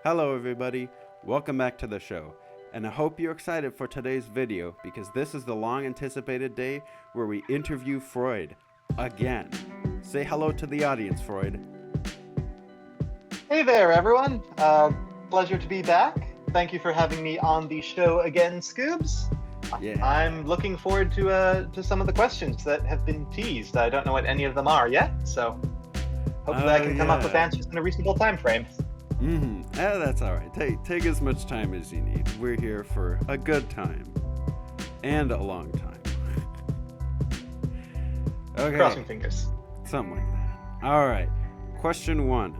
Hello everybody, welcome back to the show, and I hope you're excited for today's video because this is the long anticipated day where we interview Freud, again. Say hello to the audience, Freud. Hey there everyone, pleasure to be back. Thank you for having me on the show again, ScoobZ. Yeah. I'm looking forward to some of the questions that have been teased. I don't know what any of them are yet, so hopefully I can come up with answers in a reasonable time frame. That's alright. Take as much time as you need. We're here for a good time. And a long time. Okay. Crossing fingers. Something like that. Alright. Question 1.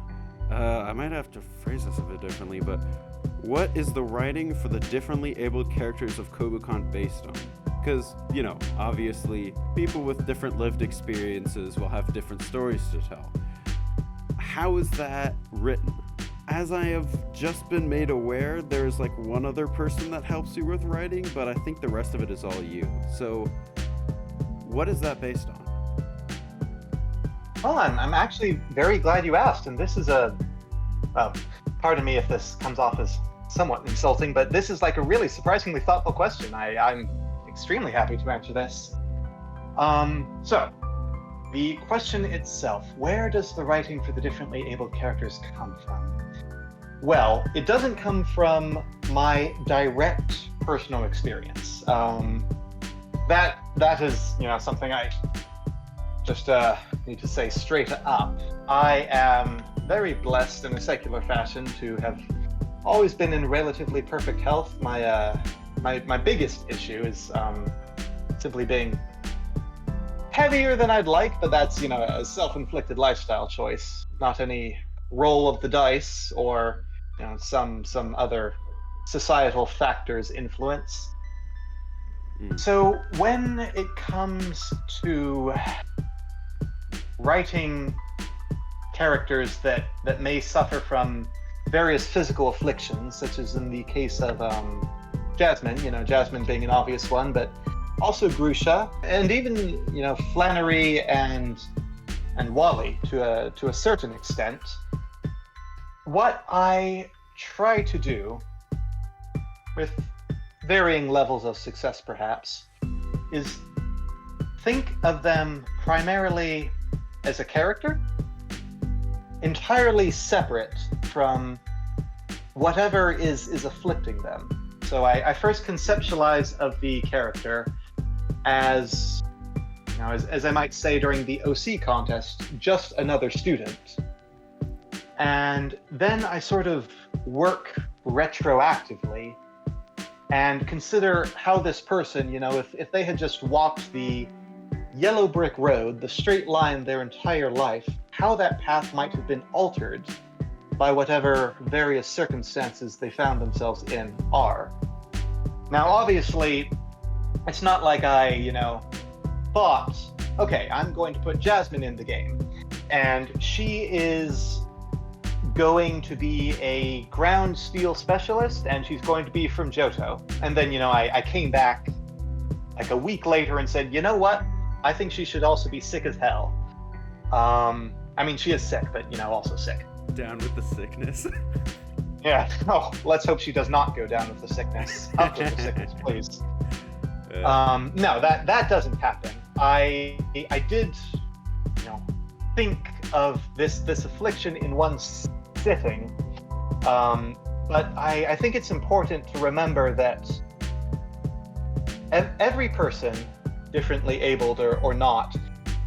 I might have to phrase this a bit differently, but what is the writing for the differently abled characters of Kobukan based on? Because, obviously, people with different lived experiences will have different stories to tell. How is that written? As I have just been made aware, there's one other person that helps you with writing, but I think the rest of it is all you. So, what is that based on? Well, I'm actually very glad you asked, and this is pardon me if this comes off as somewhat insulting, but this is a really surprisingly thoughtful question. I'm extremely happy to answer this. So, the question itself, where does the writing for the differently abled characters come from? Well, it doesn't come from my direct personal experience. That is, something I just need to say straight up. I am very blessed in a secular fashion to have always been in relatively perfect health. My biggest issue is simply being heavier than I'd like, but that's a self-inflicted lifestyle choice, not any roll of the dice or some other societal factors influence. So when it comes to writing characters that may suffer from various physical afflictions, such as in the case of Jasmine, Jasmine being an obvious one, but also Grusha, and even Flannery and Wally to a certain extent. What I try to do, with varying levels of success perhaps, is think of them primarily as a character, entirely separate from whatever is afflicting them. So I first conceptualize of the character as, as I might say during the OC contest, just another student. And then I sort of work retroactively and consider how this person, if they had just walked the yellow brick road, the straight line their entire life, how that path might have been altered by whatever various circumstances they found themselves in are. Now, obviously, it's not like I, thought, okay, I'm going to put Jasmine in the game, and she is going to be a ground steel specialist, and she's going to be from Johto. And then, I came back a week later and said, you know what? I think she should also be sick as hell. I mean, she is sick, but, also sick. Down with the sickness. Yeah. Oh, let's hope she does not go down with the sickness. Up with the sickness, please. No, that doesn't happen. I did, think of this affliction in one sitting, but I think it's important to remember that every person, differently abled or not,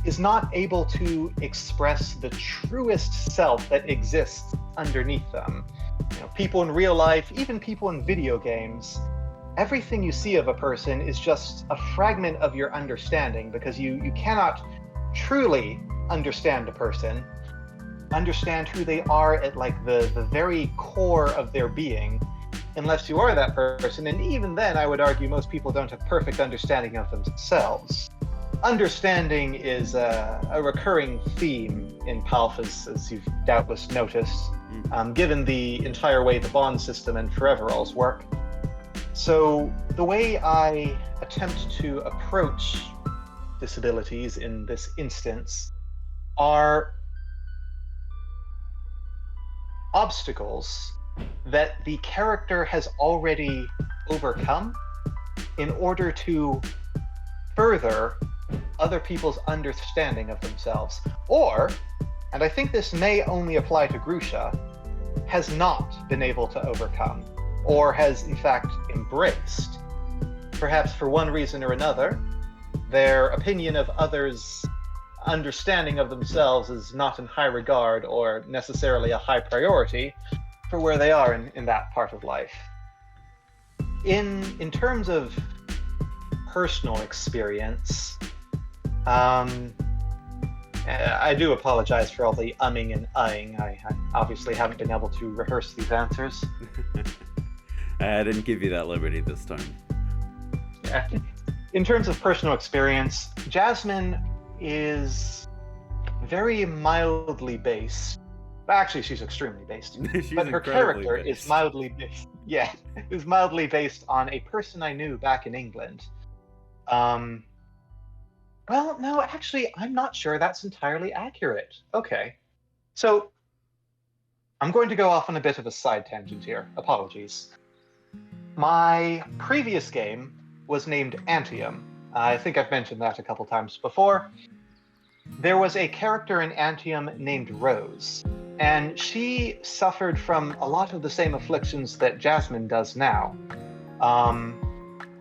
is not able to express the truest self that exists underneath them. People in real life, even people in video games, everything you see of a person is just a fragment of your understanding, because you cannot truly understand a person, understand who they are at the very core of their being, unless you are that person. And even then, I would argue most people don't have perfect understanding of themselves. Understanding is a recurring theme in Palfas, as you've doubtless noticed, given the entire way the bond system and foreveralls work. So the way I attempt to approach disabilities in this instance are obstacles that the character has already overcome in order to further other people's understanding of themselves. Or, and I think this may only apply to Grusha, has not been able to overcome, or has in fact embraced, perhaps for one reason or another, their opinion of others' understanding of themselves is not in high regard or necessarily a high priority for where they are in that part of life. In terms of personal experience, I do apologize for all the umming and uhing. I obviously haven't been able to rehearse these answers. I didn't give you that liberty this time. Yeah. In terms of personal experience, Jasmine is very mildly based. Actually, she's extremely based. But her character is mildly based. Yeah, is mildly based on a person I knew back in England. Well, no, actually, I'm not sure that's entirely accurate. Okay. So, I'm going to go off on a bit of a side tangent here. Apologies. My previous game was named Antium. I think I've mentioned that a couple times before. There was a character in Antium named Rose, and she suffered from a lot of the same afflictions that Jasmine does now.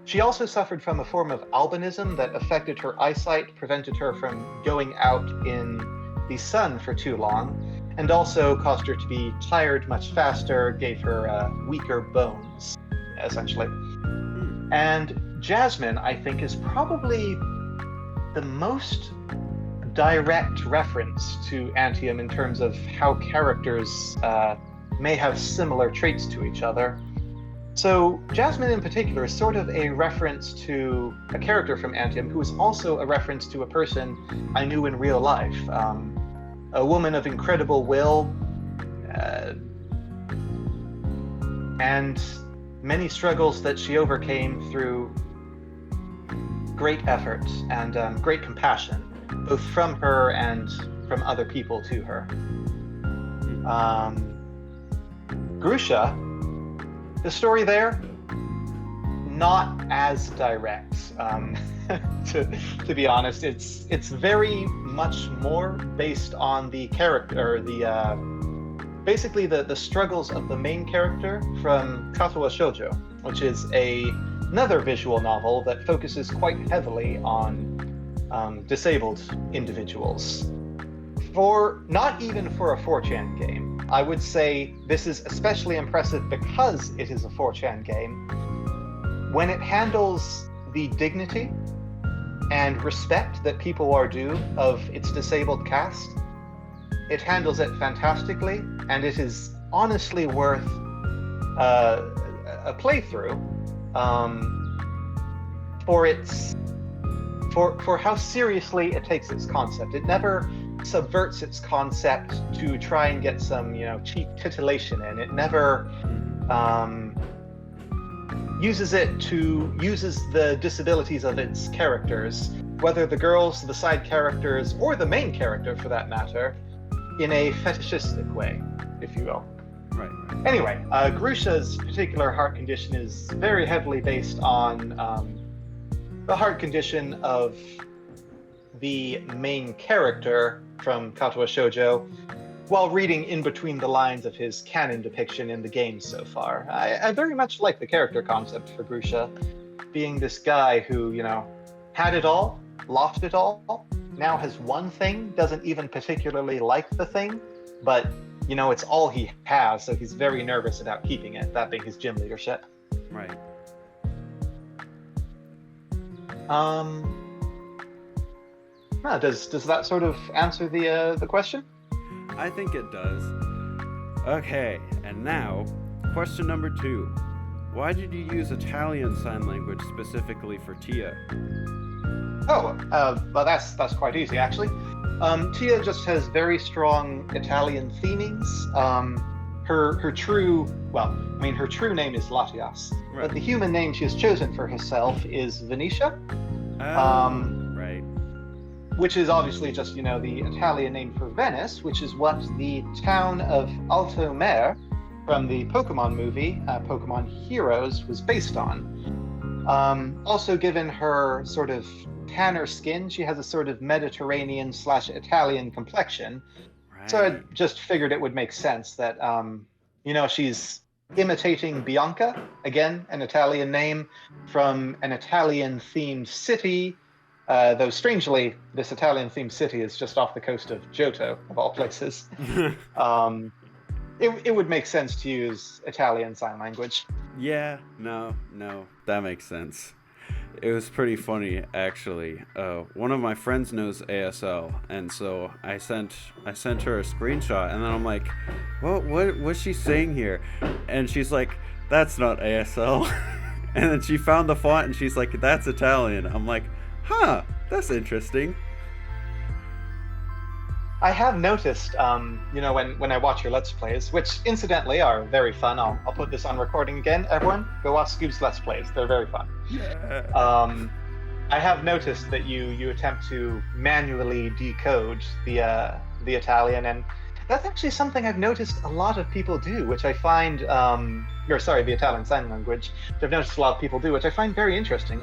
She also suffered from a form of albinism that affected her eyesight, prevented her from going out in the sun for too long, and also caused her to be tired much faster, gave her weaker bones, essentially. And Jasmine, I think, is probably the most direct reference to Antium in terms of how characters may have similar traits to each other. So Jasmine in particular is sort of a reference to a character from Antium who is also a reference to a person I knew in real life. A woman of incredible will and many struggles that she overcame through great effort and great compassion, both from her and from other people to her. Grusha, the story there, not as direct. To be honest, it's very much more based on the character, basically the struggles of the main character from Katawa Shoujo, which is another visual novel that focuses quite heavily on disabled individuals. Not even for a 4chan game. I would say this is especially impressive because it is a 4chan game. When it handles the dignity and respect that people are due of its disabled cast, it handles it fantastically, and it is honestly worth a playthrough for how seriously it takes its concept. It never subverts its concept to try and get some, cheap titillation in. It never uses the disabilities of its characters, whether the girls, the side characters, or the main character for that matter, in a fetishistic way, if you will. Right. Anyway, Grusha's particular heart condition is very heavily based on the heart condition of the main character from Katawa Shoujo, while reading in between the lines of his canon depiction in the game so far. I very much like the character concept for Grusha, being this guy who, had it all, lost it all, now has one thing, doesn't even particularly like the thing, but, it's all he has, so he's very nervous about keeping it, that being his gym leadership. Right. Does that sort of answer the question? I think it does. Okay, and now, question number 2. Why did you use Italian sign language specifically for Tia? Well, that's quite easy, actually. Tia just has very strong Italian themings. Her true name is Latias, right. But the human name she has chosen for herself is Venetia. Right. Which is obviously just, the Italian name for Venice, which is what the town of Alto Mare from the Pokemon movie, Pokemon Heroes, was based on. Also, given her sort of tanner skin, she has a sort of Mediterranean/Italian complexion. Right. So I just figured it would make sense that, she's imitating Bianca, again, an Italian name, from an Italian-themed city. Though strangely, this Italian-themed city is just off the coast of Johto, of all places. It would make sense to use Italian Sign Language. Yeah, no, that makes sense. It was pretty funny, actually. One of my friends knows ASL, and so I sent her a screenshot, and then I'm like, what's she saying here? And she's like, that's not ASL. And then she found the font, and she's like, that's Italian. I'm like, huh, that's interesting. I have noticed, when I watch your Let's Plays, which incidentally are very fun. I'll put this on recording again. Everyone, go watch ScoobZ Let's Plays. They're very fun. Yeah. I have noticed that you attempt to manually decode the Italian, and that's actually something I've noticed a lot of people do, which I find, the Italian Sign Language, which I've noticed a lot of people do, which I find very interesting.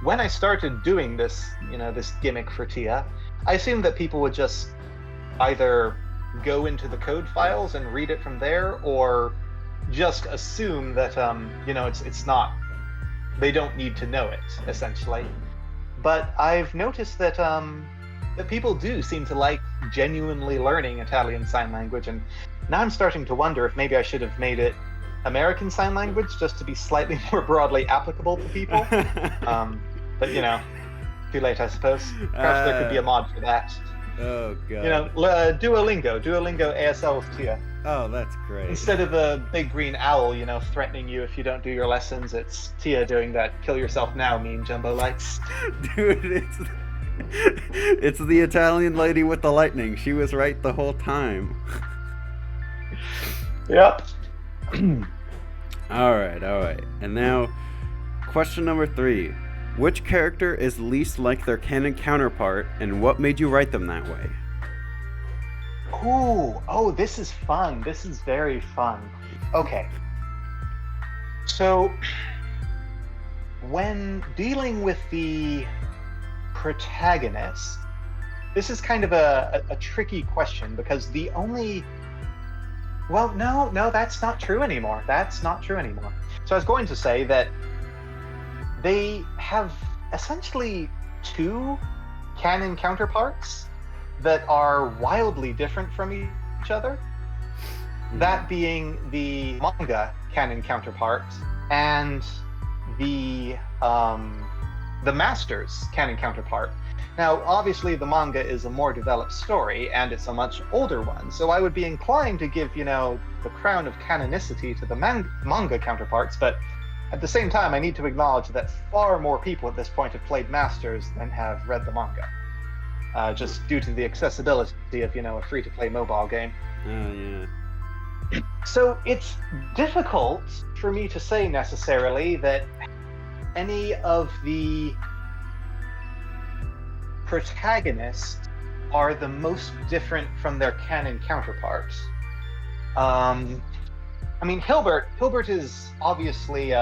When I started doing this, this gimmick for Tia, I assumed that people would just either go into the code files and read it from there, or just assume that it's not, they don't need to know it, essentially. But I've noticed that that people do seem to like genuinely learning Italian Sign Language, and now I'm starting to wonder if maybe I should have made it American Sign Language just to be slightly more broadly applicable to people. But too late, I suppose. Perhaps there could be a mod for that. Oh god. Duolingo ASL with Tia. Oh, that's great. Instead of a big green owl, threatening you if you don't do your lessons, it's Tia doing that "kill yourself now" meme Jumbo likes. Dude, it's the Italian lady with the lightning. She was right the whole time. Yep. All right. And now, question number 3. Which character is least like their canon counterpart, and what made you write them that way? Oh, this is fun. This is very fun. Okay. So, when dealing with the protagonist, this is kind of a tricky question, because the only... Well, no, that's not true anymore. So I was going to say that they have essentially 2 canon counterparts that are wildly different from each other. That being the manga canon counterpart and the Masters canon counterpart. Now, obviously, the manga is a more developed story, and it's a much older one, so I would be inclined to give, the crown of canonicity to the manga counterparts, but at the same time, I need to acknowledge that far more people at this point have played Masters than have read the manga, just due to the accessibility of, a free-to-play mobile game. Oh, yeah. So it's difficult for me to say necessarily that any of the protagonists are the most different from their canon counterparts. Hilbert is obviously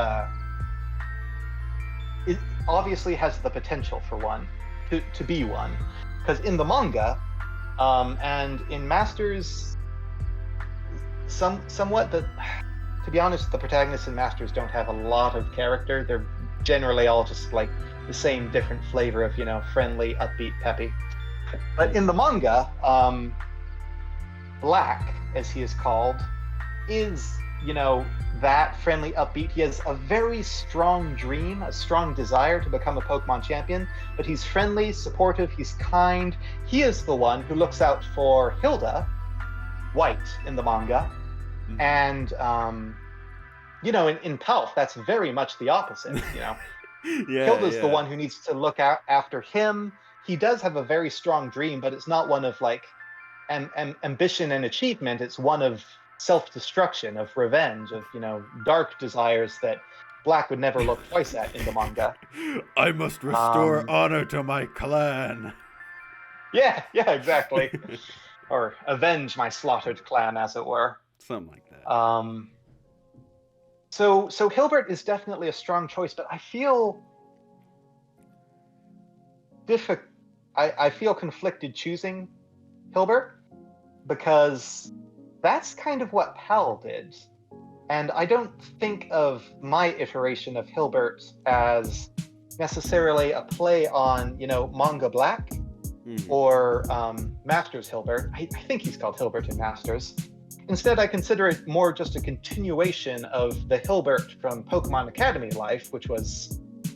obviously has the potential for one, to be one, because in the manga, and in Masters, somewhat to be honest, the protagonists in Masters don't have a lot of character. They're generally all just like the same different flavor of, friendly, upbeat, peppy. But in the manga, Black, as he is called, is, that friendly, upbeat. He has a very strong dream, a strong desire to become a Pokemon champion, but he's friendly, supportive, he's kind. He is the one who looks out for Hilda, White, in the manga. Mm-hmm. And, in Palf, that's very much the opposite, Hilda's the one who needs to look out after him. He does have a very strong dream, but it's not one of, ambition and achievement. It's one of self-destruction, of revenge, of, dark desires that Black would never look twice at in the manga. I must restore honor to my clan. Yeah, exactly. Or avenge my slaughtered clan, as it were. Something like that. So Hilbert is definitely a strong choice, but I feel I feel conflicted choosing Hilbert because that's kind of what Pal did. And I don't think of my iteration of Hilbert as necessarily a play on, Manga Black or Masters Hilbert. I think he's called Hilbert in Masters. Instead, I consider it more just a continuation of the Hilbert from Pokemon Academy Life,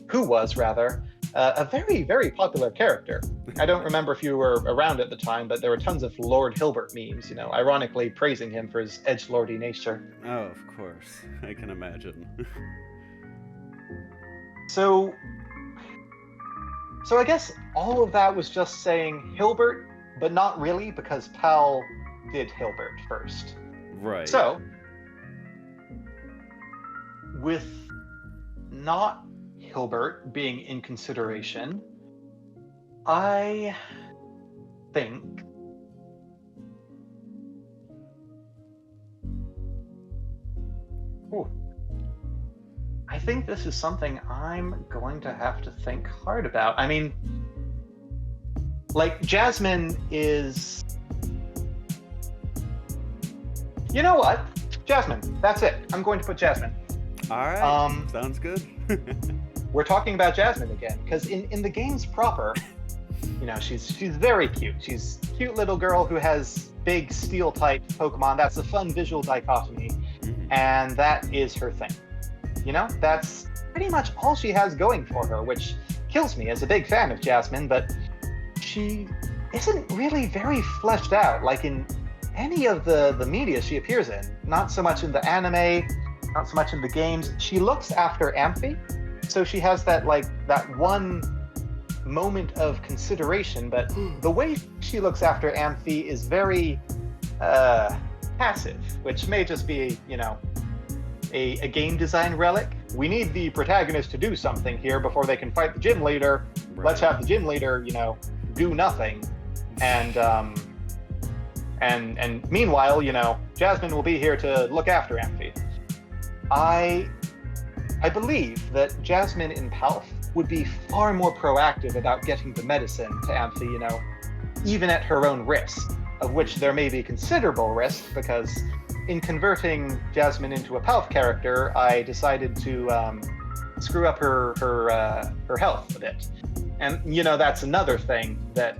who was a very, very popular character. I don't remember if you were around at the time, but there were tons of Lord Hilbert memes, ironically praising him for his edgelordy nature. Oh, of course. I can imagine. So I guess all of that was just saying Hilbert, but not really, because Pal did Hilbert first. Right. So, with not Hilbert being in consideration, I think this is something I'm going to have to think hard about. I mean, like, Jasmine is... You know what? Jasmine. That's it. I'm going to put Jasmine. All right. Sounds good. We're talking about Jasmine again, because in the games proper, she's very cute. She's a cute little girl who has big steel-type Pokemon. That's a fun visual dichotomy, and that is her thing. That's pretty much all she has going for her, which kills me as a big fan of Jasmine, but she isn't really very fleshed out, like in any of the media she appears in. Not so much in the anime, not so much in the games. She looks after Amphi, so she has that one moment of consideration, but the way she looks after Amphi is very passive, which may just be, a game design relic. We need the protagonist to do something here before they can fight the gym leader. Right. Let's have the gym leader, do nothing. And meanwhile, Jasmine will be here to look after Amphi. I believe that Jasmine in Palf would be far more proactive about getting the medicine to Amphi, even at her own risk, of which there may be considerable risk, because in converting Jasmine into a Palf character, I decided to screw up her health a bit. And, that's another thing that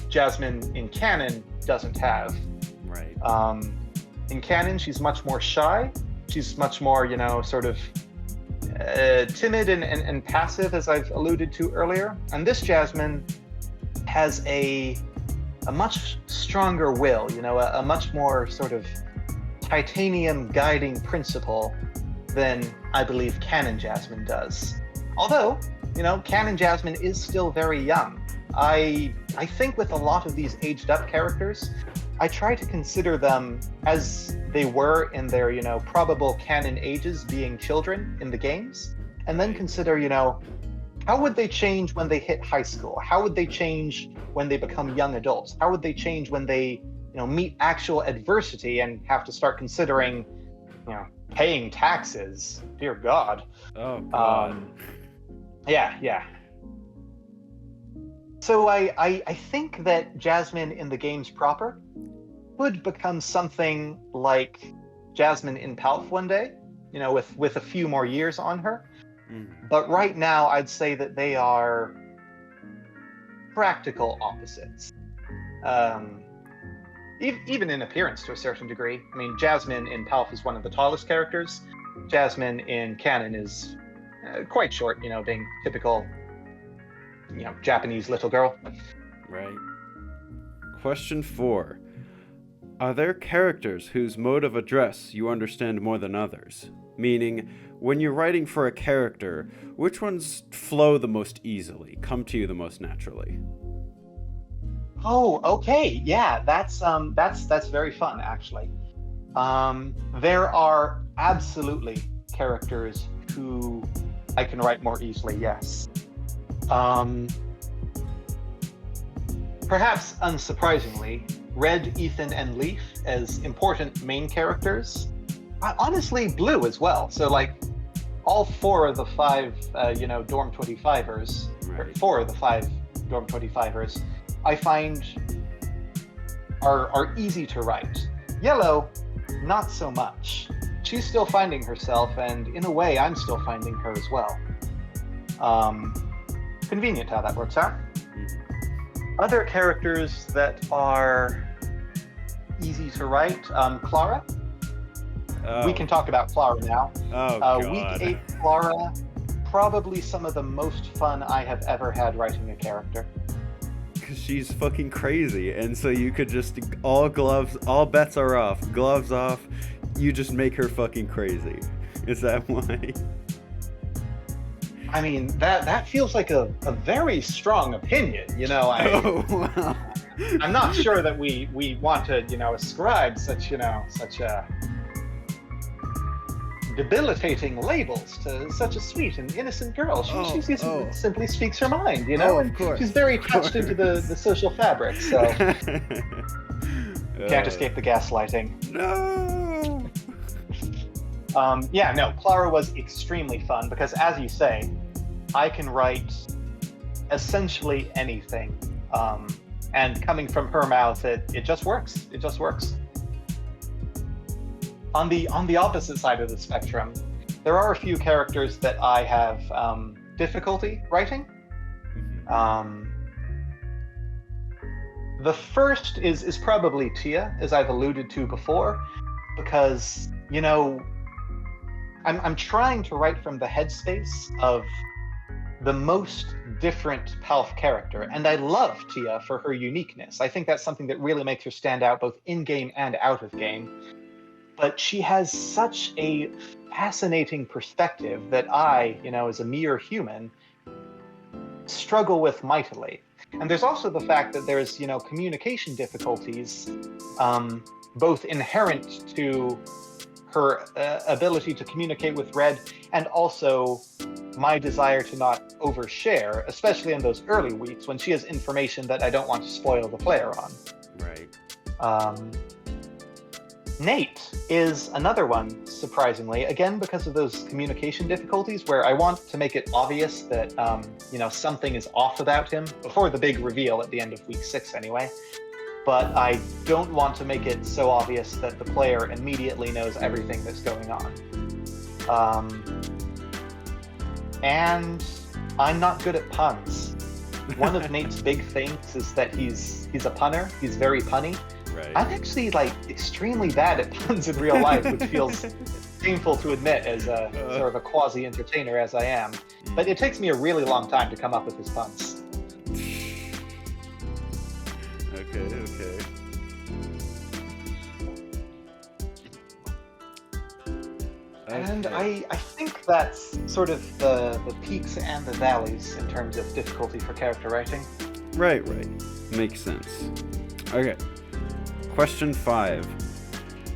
Jasmine in canon doesn't have. Right. In canon, she's much more shy. She's much more, sort of timid and passive, as I've alluded to earlier. And this Jasmine has a much stronger will, a much more sort of titanium guiding principle than I believe canon Jasmine does. Although, canon Jasmine is still very young. I think with a lot of these aged up characters, I try to consider them as they were in their, probable canon ages, being children in the games, and then consider, how would they change when they hit high school? How would they change when they become young adults? How would they change when they, meet actual adversity and have to start considering, paying taxes? Dear God. Oh, God. Yeah. So I think that Jasmine in the games proper would become something like Jasmine in Palf one day, with a few more years on her. But right now, I'd say that they are practical opposites. Even in appearance to a certain degree. I mean, Jasmine in Palf is one of the tallest characters. Jasmine in canon is quite short, being typical, Japanese little girl. Right. Question 4. Are there characters whose mode of address you understand more than others? Meaning, when you're writing for a character, which ones flow the most easily, come to you the most naturally? Oh, okay. Yeah, that's very fun, actually. There are absolutely characters who I can write more easily, yes. perhaps unsurprisingly, Red, Ethan, and Leaf as important main characters. Honestly, Blue as well. So like, all 4 of the 5, Dorm 25ers, or 4 of the 5 Dorm 25ers, I find are easy to write. Yellow, not so much. She's still finding herself, and in a way, I'm still finding her as well. Convenient how that works out. Other characters that are easy to write, Clara. We can talk about Clara now. Oh, God. Week 8 Clara, probably some of the most fun I have ever had writing a character. Because she's fucking crazy, and so you could just, all bets are off, gloves off, you just make her fucking crazy. Is that why? I mean, that feels like a very strong opinion, Oh, wow. I'm not sure that we want to, ascribe such debilitating labels to such a sweet and innocent girl. She simply speaks her mind, Oh, and of course, she's very touched into the social fabric, so can't escape the gaslighting. No! Clara was extremely fun because, as you say, I can write essentially anything. And coming from her mouth, it just works. It just works. On the opposite side of the spectrum, there are a few characters that I have difficulty writing. The first is probably Tia, as I've alluded to before, because, I'm trying to write from the headspace of the most different Palf character, and I love Tia for her uniqueness. I think that's something that really makes her stand out both in-game and out of game. But she has such a fascinating perspective that I, as a mere human, struggle with mightily. And there's also the fact that there's, communication difficulties, both inherent to her ability to communicate with Red, and also my desire to not overshare, especially in those early weeks when she has information that I don't want to spoil the player on. Right. Nate is another one, surprisingly, again because of those communication difficulties where I want to make it obvious that, something is off about him before the big reveal at the end of week 6 anyway. But I don't want to make it so obvious that the player immediately knows everything that's going on. And I'm not good at puns. One of Nate's big things is that he's a punner. He's very punny. Right. I'm actually extremely bad at puns in real life, which feels painful to admit as a sort of a quasi-entertainer as I am. But it takes me a really long time to come up with his puns. Okay. And I think that's sort of the peaks and the valleys in terms of difficulty for character writing. Right. Makes sense. Okay. Question 5.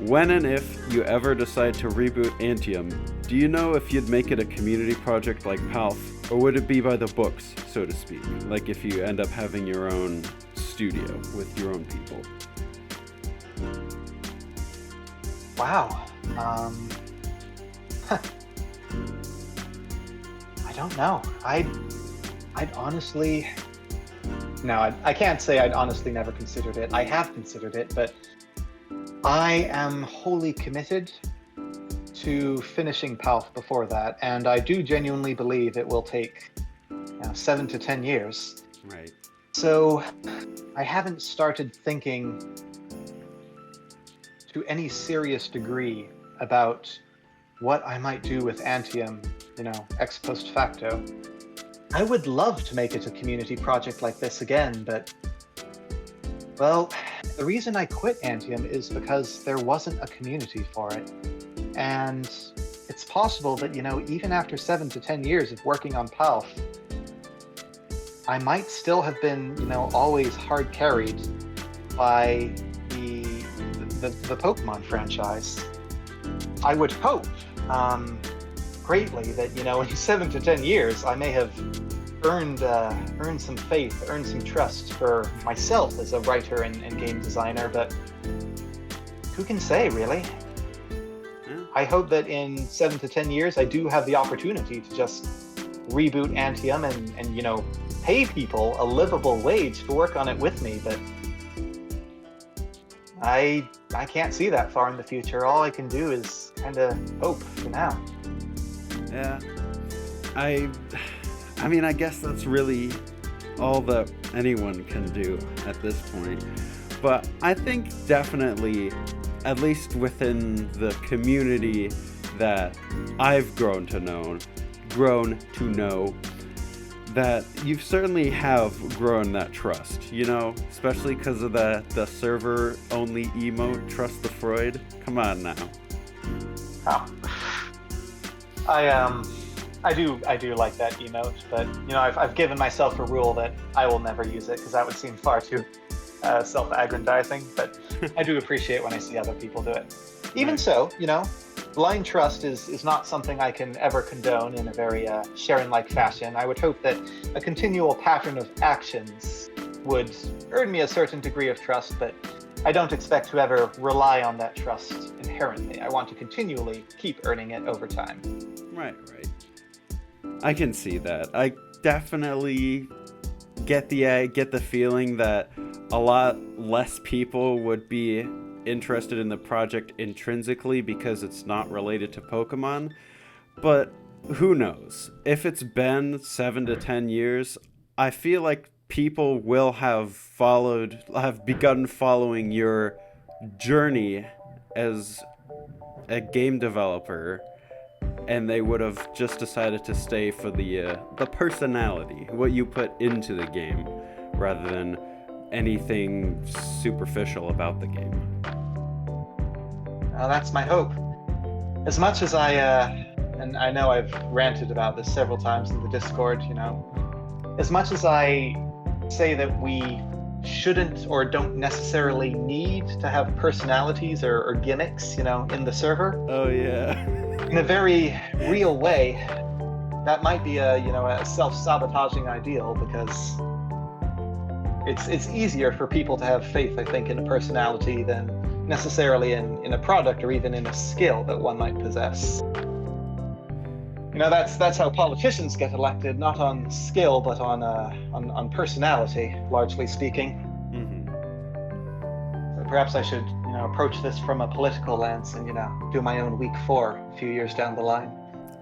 When and if you ever decide to reboot Antium, do you know if you'd make it a community project like Palf, or would it be by the books, so to speak? Like if you end up having your own studio with your own people? Wow. I don't know. I'd honestly... No, I can't say I'd honestly never considered it. I have considered it, but I am wholly committed to finishing Palf before that, and I do genuinely believe it will take 7 to 10 years. Right. So I haven't started thinking to any serious degree about what I might do with Antium, ex post facto. I would love to make it a community project like this again, but, well, the reason I quit Antium is because there wasn't a community for it. And it's possible that, even after 7 to 10 years of working on Palf, I might still have been, always hard carried by the Pokémon franchise. I would hope greatly that, in 7 to 10 years, I may have earned some faith, earned some trust for myself as a writer and game designer, but who can say, really? Yeah. I hope that in 7 to 10 years I do have the opportunity to just reboot Antium and you know, pay people a livable wage to work on it with me, but I can't see that far in the future. All I can do is kind of hope for now. Yeah. I mean, I guess that's really all that anyone can do at this point. But I think definitely, at least within the community that I've grown to know, that you certainly have grown that trust, you know, especially because of the server-only emote, Trust the Freud. Come on now. Oh. I do like that emote, but you know, I've given myself a rule that I will never use it because that would seem far too self-aggrandizing. But I do appreciate when I see other people do it. Even so, you know, blind trust is not something I can ever condone in a very Sharon-like fashion. I would hope that a continual pattern of actions would earn me a certain degree of trust, but I don't expect to ever rely on that trust inherently. I want to continually keep earning it over time. Right. I can see that. I definitely get the feeling that a lot less people would be interested in the project intrinsically because it's not related to Pokemon. But who knows? If it's been 7 to 10 years, I feel like people will have begun following your journey as a game developer, and they would have just decided to stay for the personality, what you put into the game, rather than anything superficial about the game. Well, that's my hope. As much as and I know I've ranted about this several times in the Discord, you know, as much as I say that we shouldn't or don't necessarily need to have personalities or gimmicks, you know, in the server. Oh yeah. In a very real way, that might be a self-sabotaging ideal, because it's easier for people to have faith, I think, in a personality than necessarily in a product or even in a skill that one might possess. You know, that's how politicians get elected, not on skill, but on personality, largely speaking. Mm-hmm. So perhaps I should, you know, approach this from a political lens and, you know, do my own week 4 a few years down the line.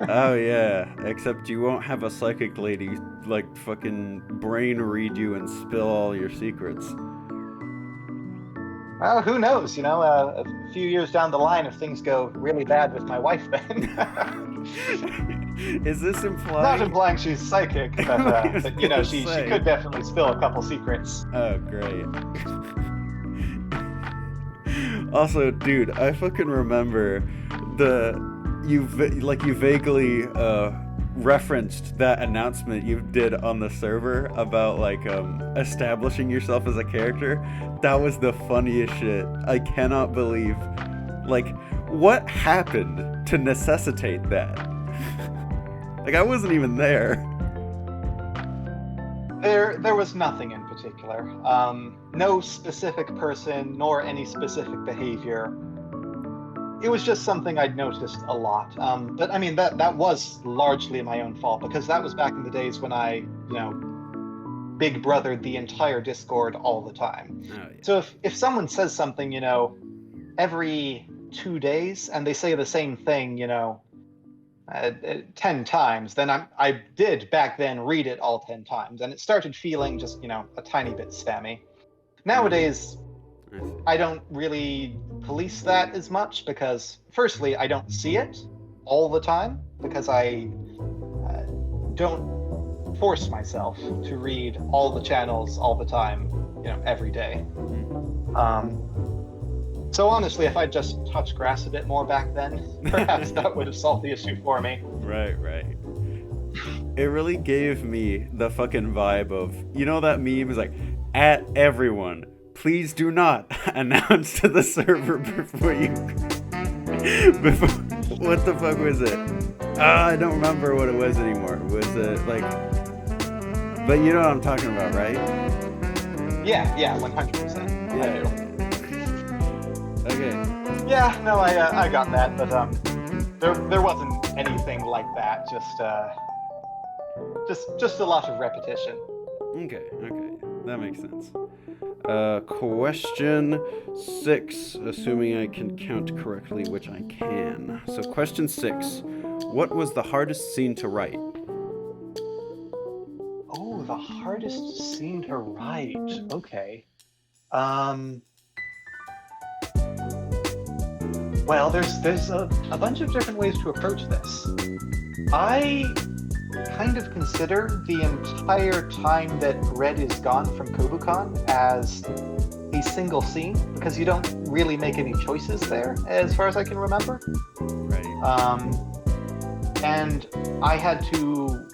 Oh yeah, except you won't have a psychic lady like fucking brain read you and spill all your secrets. Well, who knows, you know, a few years down the line, if things go really bad with my wife, then. Is this implying? Not implying she's psychic, but you know, she could definitely spill a couple secrets. Oh, great. Also, dude, I fucking remember you vaguely referenced that announcement you did on the server about like establishing yourself as a character. That was the funniest shit. I cannot believe, like, what happened to necessitate that? Like, I wasn't even there. There was nothing in particular. No specific person nor any specific behavior. It was just something I'd noticed a lot. But I mean, that was largely my own fault, because that was back in the days when I, you know, big brothered the entire Discord all the time. Oh, yeah. So if someone says something, you know, every 2 days, and they say the same thing, you know, 10 times, then I did back then read it all 10 times, and it started feeling just, you know, a tiny bit spammy. Nowadays, I don't really police that as much, because firstly, I don't see it all the time, because I don't force myself to read all the channels all the time, you know, every day. So honestly, if I'd just touched grass a bit more back then, perhaps that would have solved the issue for me. Right. It really gave me the fucking vibe of, you know, that meme is like, at everyone, please do not announce to the server before what the fuck was it? I don't remember what it was anymore. Was it like But you know what I'm talking about, right? Yeah, 100%. Yeah. I do. Okay. Yeah, no, I got that, but there wasn't anything like that. Just a lot of repetition. Okay, that makes sense. Question 6, assuming I can count correctly, which I can. So question 6, what was the hardest scene to write? Oh, the hardest scene to write. Okay. Well, there's a bunch of different ways to approach this. I kind of consider the entire time that Red is gone from Kobukan as a single scene, because you don't really make any choices there, as far as I can remember. Right. And I had to,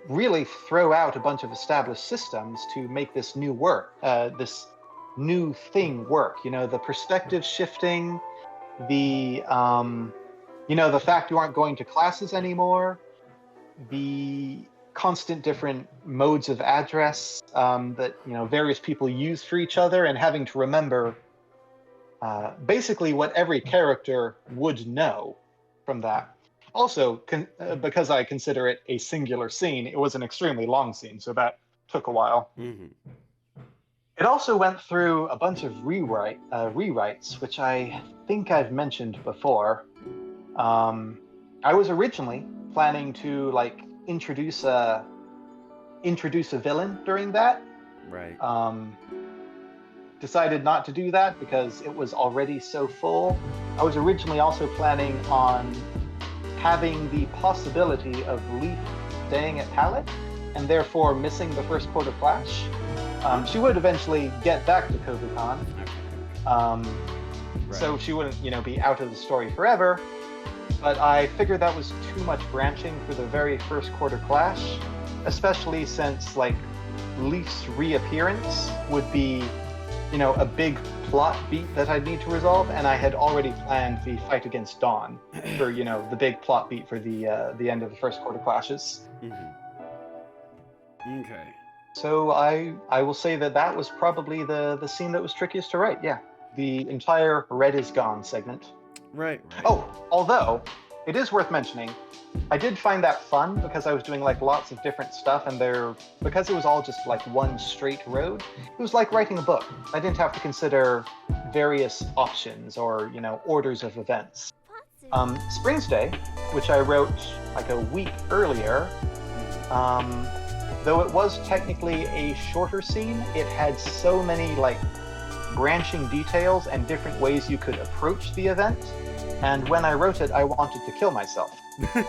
really throw out a bunch of established systems to make this new work, this new thing work. The perspective shifting, the fact you aren't going to classes anymore, the constant different modes of address that various people use for each other, and having to remember basically what every character would know from that. Also, because I consider it a singular scene, it was an extremely long scene, so that took a while. Mm-hmm. It also went through a bunch of rewrites, which I think I've mentioned before. I was originally planning to introduce a villain during that. Right. Decided not to do that because it was already so full. I was originally also planning on having the possibility of Leaf staying at Pallet and therefore missing the first quarter clash. She would eventually get back to Kobukan, so she wouldn't, be out of the story forever. But I figured that was too much branching for the very first quarter clash, especially since Leaf's reappearance would be, a big plot beat that I'd need to resolve, and I had already planned the fight against Dawn for, the big plot beat for the end of the first quarter clashes. Mm-hmm. Okay. So I will say that was probably the scene that was trickiest to write. Yeah, the entire Red is Gone segment. Right. Oh, although it is worth mentioning, I did find that fun because I was doing lots of different stuff, and because it was all just one straight road, it was like writing a book. I didn't have to consider various options or orders of events. Spring's Day, which I wrote a week earlier, though it was technically a shorter scene, it had so many branching details and different ways you could approach the event. And when I wrote it, I wanted to kill myself. Am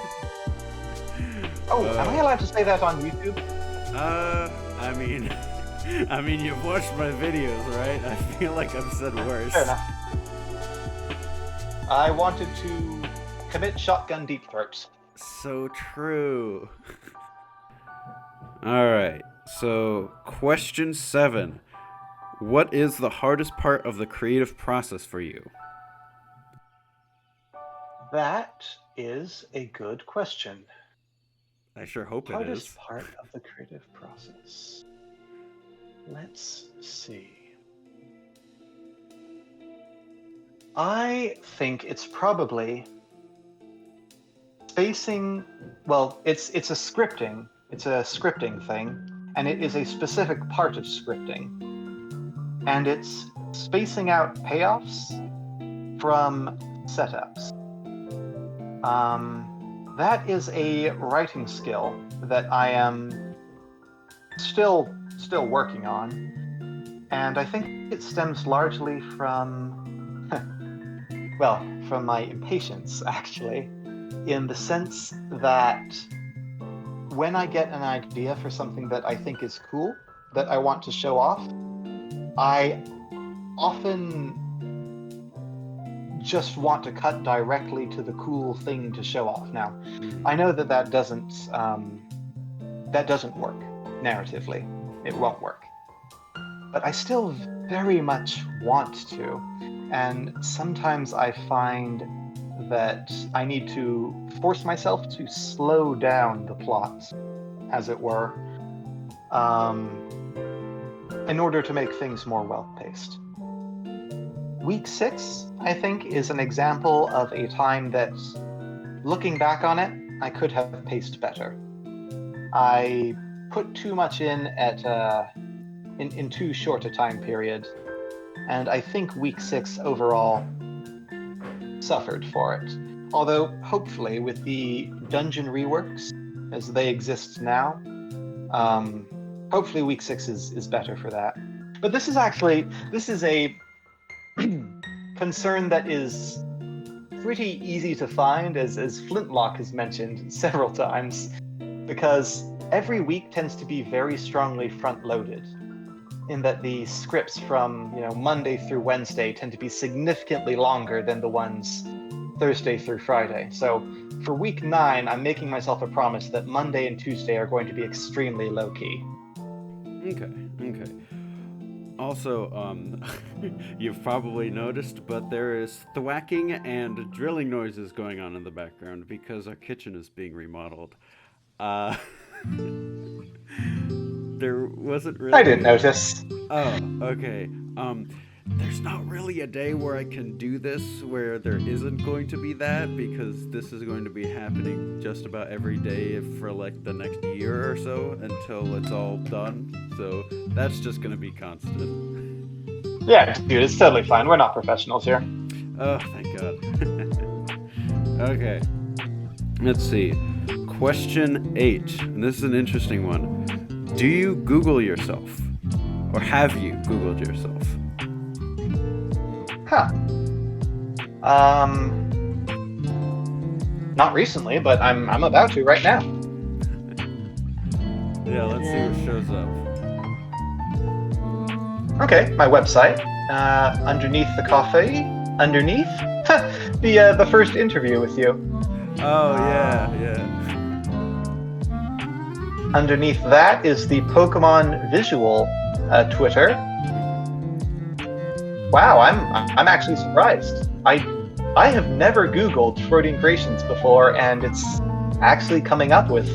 I allowed to say that on YouTube? I mean, you've watched my videos, right? I feel like I've said worse. Fair enough. I wanted to commit shotgun deep throats. So true. All right. So, question 7. What is the hardest part of the creative process for you? That is a good question. I sure hope it is. Hardest part of the creative process. Let's see. I think it's probably spacing. Well, it's a scripting thing, and it is a specific part of scripting, and it's spacing out payoffs from setups. That is a writing skill that I am still working on, and I think it stems largely from, from my impatience, actually, in the sense that when I get an idea for something that I think is cool, that I want to show off, I often just want to cut directly to the cool thing to show off. Now, I know that doesn't work narratively. It won't work. But I still very much want to. And sometimes I find that I need to force myself to slow down the plot, as it were, in order to make things more well-paced. Week 6, I think, is an example of a time that, looking back on it, I could have paced better. I put too much in in too short a time period, and I think week 6 overall suffered for it. Although, hopefully, with the dungeon reworks as they exist now, hopefully week 6 is better for that. But this is a concern that is pretty easy to find, as Flintlock has mentioned several times, because every week tends to be very strongly front-loaded, in that the scripts from Monday through Wednesday tend to be significantly longer than the ones Thursday through Friday. So for week 9, I'm making myself a promise that Monday and Tuesday are going to be extremely low-key. Okay. Also, you've probably noticed, but there is thwacking and drilling noises going on in the background because our kitchen is being remodeled. There wasn't really... I didn't notice. Oh, okay. There's not really a day where I can do this where there isn't going to be that, because this is going to be happening just about every day for like the next year or so until it's all done. So that's just going to be constant. Yeah, dude, it's totally fine. We're not professionals here. Oh, thank God. Okay. Let's see. Question 8. And this is an interesting one. Do you Google yourself? Or have you Googled yourself? Not recently, but I'm about to right now. Yeah, let's see what shows up. Okay, my website. Underneath the coffee, underneath the first interview with you. Oh yeah. Underneath that is the Pokémon visual Twitter. Wow, I'm actually surprised. I have never Googled Freudian creations before, and it's actually coming up with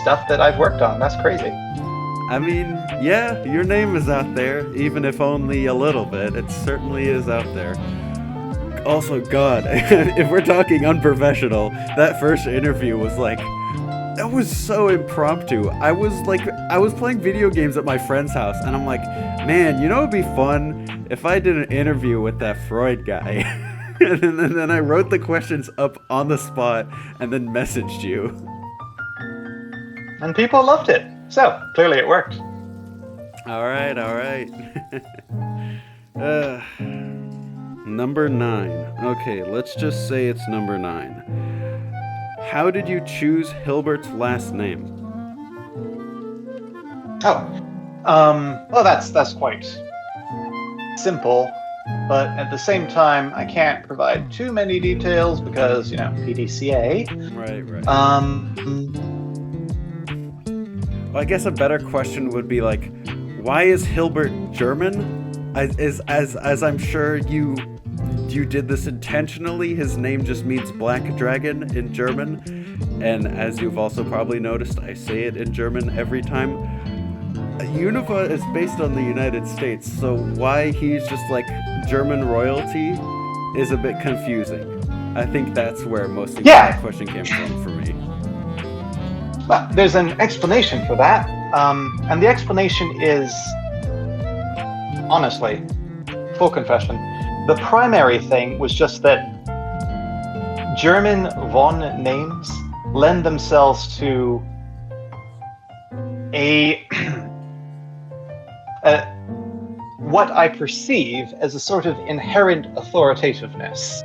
stuff that I've worked on. That's crazy. I mean, yeah, your name is out there, even if only a little bit. It certainly is out there. Also, God, if we're talking unprofessional, that first interview was like, that was so impromptu. I was playing video games at my friend's house, and I'm like, man, it'd be fun if I did an interview with that Freud guy. and then I wrote the questions up on the spot and then messaged you. And people loved it. So, clearly it worked. All right. Number 9. Okay, let's just say it's number 9. How did you choose Hilbert's last name? Well, that's quite simple, but at the same time, I can't provide too many details because, PDCA. Right. Well, I guess a better question would be like, why is Hilbert German? As I'm sure you did this intentionally. His name just means black dragon in German, and as you've also probably noticed, I say it in German every time. Unova is based on the United States, so why he's just like German royalty is a bit confusing. I think that's where most of the question came from for me. Well, there's an explanation for that, and the explanation is, honestly, full confession, the primary thing was just that German von names lend themselves to what I perceive as a sort of inherent authoritativeness.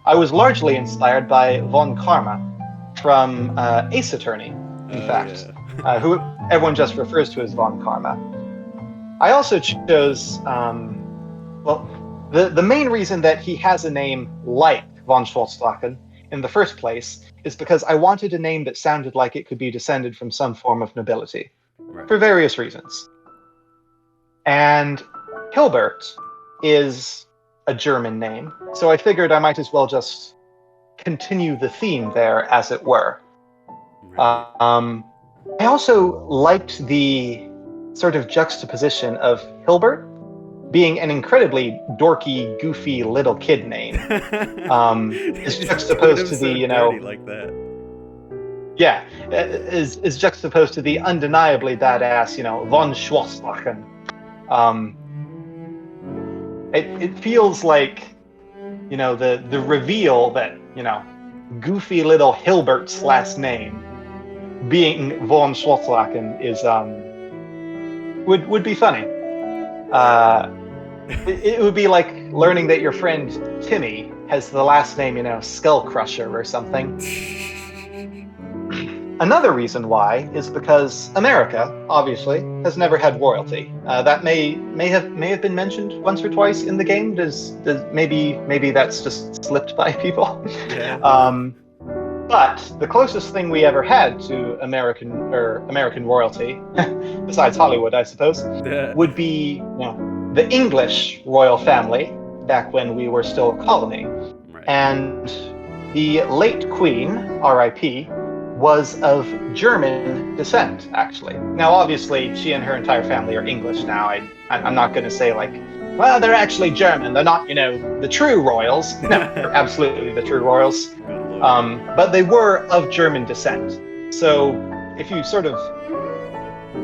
I was largely inspired by von Karma from Ace Attorney, in fact, who everyone just refers to as von Karma. I also chose, the main reason that he has a name like von Schwarzlaken in the first place is because I wanted a name that sounded like it could be descended from some form of nobility, for various reasons. And Hilbert is a German name, so I figured I might as well just continue the theme there, as it were. I also liked the sort of juxtaposition of Hilbert being an incredibly dorky, goofy little kid name, is juxtaposed to the, you know, like that. yeah, is juxtaposed to the undeniably badass, you know, von Schwarzenegger. It feels like, you know, the reveal that, you know, goofy little Hilbert's last name being von Schwarzenegger is would be funny. It would be like learning that your friend Timmy has the last name, you know, Skull Crusher or something. Another reason why is because America, obviously, has never had royalty. That may have been mentioned once or twice in the game. Does maybe that's just slipped by people. Yeah. But the closest thing we ever had to American royalty, besides Hollywood, I suppose, would be, you know, the English royal family back when we were still a colony. Right. And the late Queen, R.I.P., was of German descent, actually. Now, obviously, she and her entire family are English now. I'm not going to say, like, well, they're actually German. They're not, you know, the true royals. No, they're absolutely the true royals. But they were of German descent. So if you sort of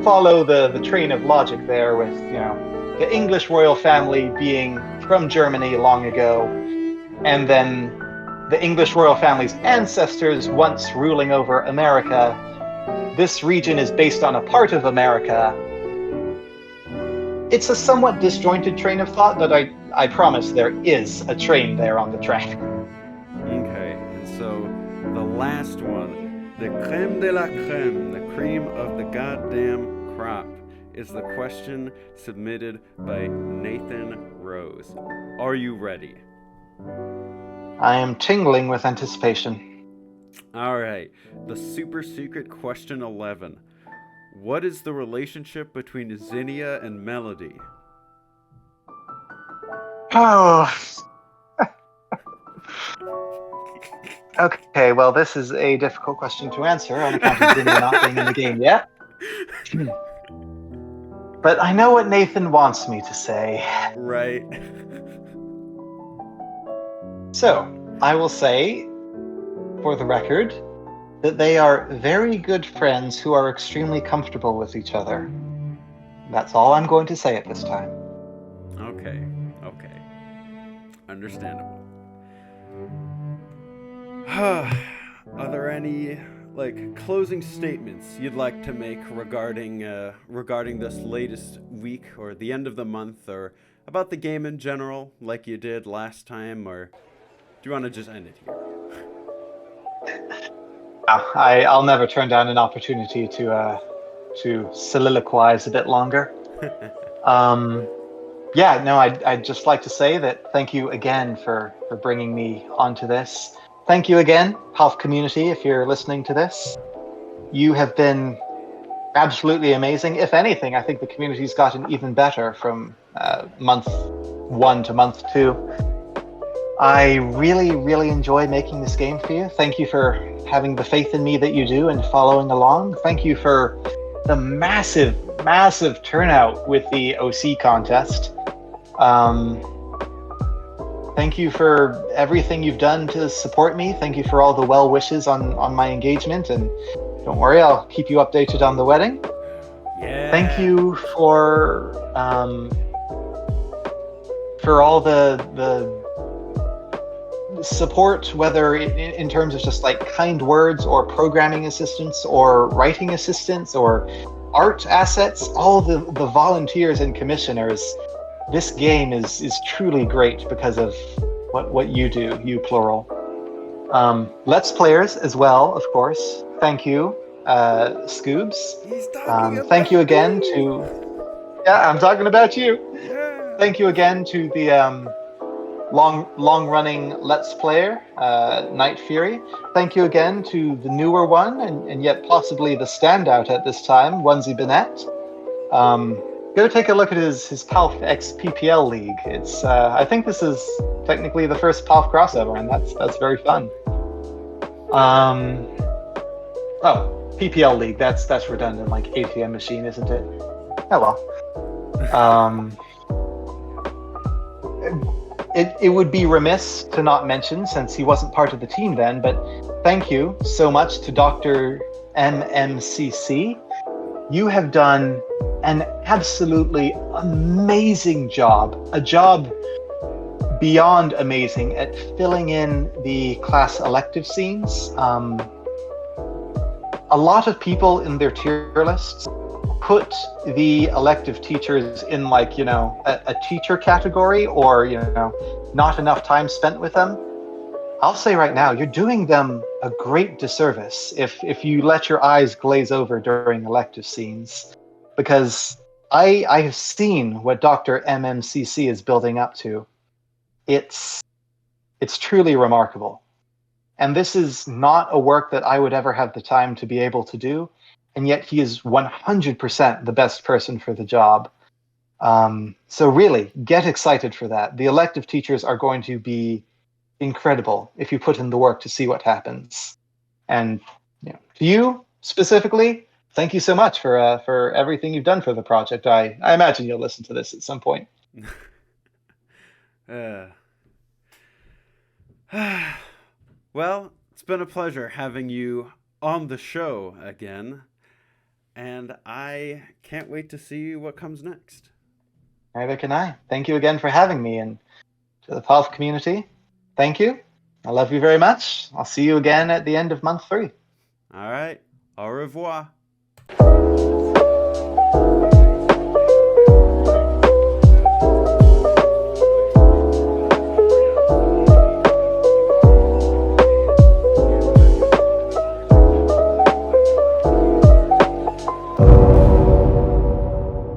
follow the train of logic there with, you know, the English royal family being from Germany long ago, and then the English royal family's ancestors once ruling over America, this region is based on a part of America. It's a somewhat disjointed train of thought, but I promise there is a train there on the track. Okay, and so the last one, the creme de la creme, the cream of the goddamn crop, is the question submitted by Nathan Rose. Are you ready? I am tingling with anticipation. All right, the super secret question 11. What is the relationship between Zinnia and Melody? Oh. Okay, well, this is a difficult question to answer on account of Zinnia not being in the game yet. But I know what Nathan wants me to say. Right. So, I will say, for the record, that they are very good friends who are extremely comfortable with each other. That's all I'm going to say at this time. Okay. Understandable. Are there any, like, closing statements you'd like to make regarding this latest week or the end of the month, or about the game in general, like you did last time, or do you want to just end it here? I'll never turn down an opportunity to soliloquize a bit longer. I'd just like to say that thank you again for bringing me onto this. Thank you again, Half community, if you're listening to this. You have been absolutely amazing. If anything, I think the community's gotten even better from month 1 to month 2. I really, really enjoy making this game for you. Thank you for having the faith in me that you do and following along. Thank you for the massive, massive turnout with the OC contest. Thank you for everything you've done to support me. Thank you for all the well wishes on my engagement. And don't worry, I'll keep you updated on the wedding. Yeah. Thank you for all the support, whether in terms of just like kind words or programming assistance or writing assistance or art assets, all the volunteers and commissioners. This game is truly great because of what you do, you plural. Let's players as well, of course. Thank you, ScoobZ. Thank you again to... Yeah, I'm talking about you. Yeah. Thank you again to the long-running Let's Player, Night Fury. Thank you again to the newer one, and yet possibly the standout at this time, Onesie Bennett. Go take a look at his PALF X PPL League. It's I think this is technically the first PALF crossover, and that's very fun. PPL League, that's redundant, like ATM machine, isn't it? Oh well. It would be remiss to not mention, since he wasn't part of the team then, but thank you so much to Dr. MMCC. You have done an absolutely amazing job, a job beyond amazing at filling in the class elective scenes. A lot of people in their tier lists put the elective teachers in, like, a teacher category, or, not enough time spent with them. I'll say right now, you're doing them a great disservice if you let your eyes glaze over during elective scenes, because I have seen what Dr. MMCC is building up to. It's truly remarkable. And this is not a work that I would ever have the time to be able to do, and yet he is 100% the best person for the job. So really, get excited for that. The elective teachers are going to be incredible if you put in the work to see what happens. And to you specifically, thank you so much for everything you've done for the project. I imagine you'll listen to this at some point. Well, it's been a pleasure having you on the show again, and I can't wait to see what comes next. Neither can I. Thank you again for having me, and to the POF community, thank you. I love you very much. I'll see you again at the end of month 3. All right. Au revoir.